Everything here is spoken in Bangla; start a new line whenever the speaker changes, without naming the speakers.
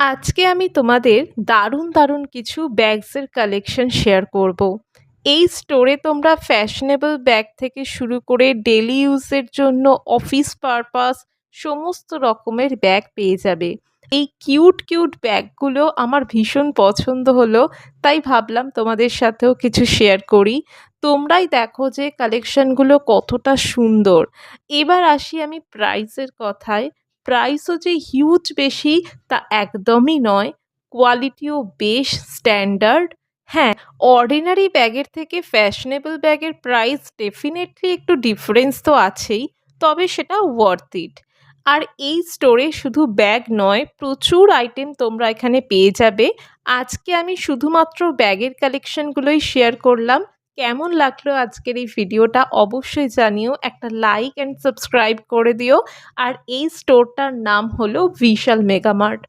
আজকে আমি তোমাদের দারুণ কিছু ব্যাগসের কালেকশন শেয়ার করব। এই স্টোরে তোমরা ফ্যাশনেবল ব্যাগ থেকে শুরু করে ডেলি ইউজের জন্য অফিস পারপাস সমস্ত রকমের ব্যাগ পেয়ে যাবে। এই কিউট ব্যাগগুলো আমার ভীষণ পছন্দ হলো, তাই ভাবলাম তোমাদের সাথেও কিছু শেয়ার করি। তোমরাই দেখো যে কালেকশনগুলো কতটা সুন্দর। এবার আসি আমি প্রাইসের কথায়। প্রাইসও যে হিউজ বেশি তা একদমই নয়, কোয়ালিটিও বেশ স্ট্যান্ডার্ড। হ্যাঁ, অর্ডিনারি ব্যাগের থেকে ফ্যাশনেবল ব্যাগের প্রাইস ডেফিনেটলি একটু ডিফারেন্স তো আছেই, তবে সেটা ওয়ার্থ ইট। আর এই স্টোরে শুধু ব্যাগ নয়, প্রচুর আইটেম তোমরা এখানে পেয়ে যাবে। আজকে আমি শুধুমাত্র ব্যাগের কালেকশনগুলোই শেয়ার করলাম। কেমন লাগলো আজকের এই ভিডিওটা অবশ্যই জানিও, একটা লাইক অ্যান্ড সাবস্ক্রাইব করে দিও। আর এই স্টোরটার নাম হলো বিশাল মেগামার্ট।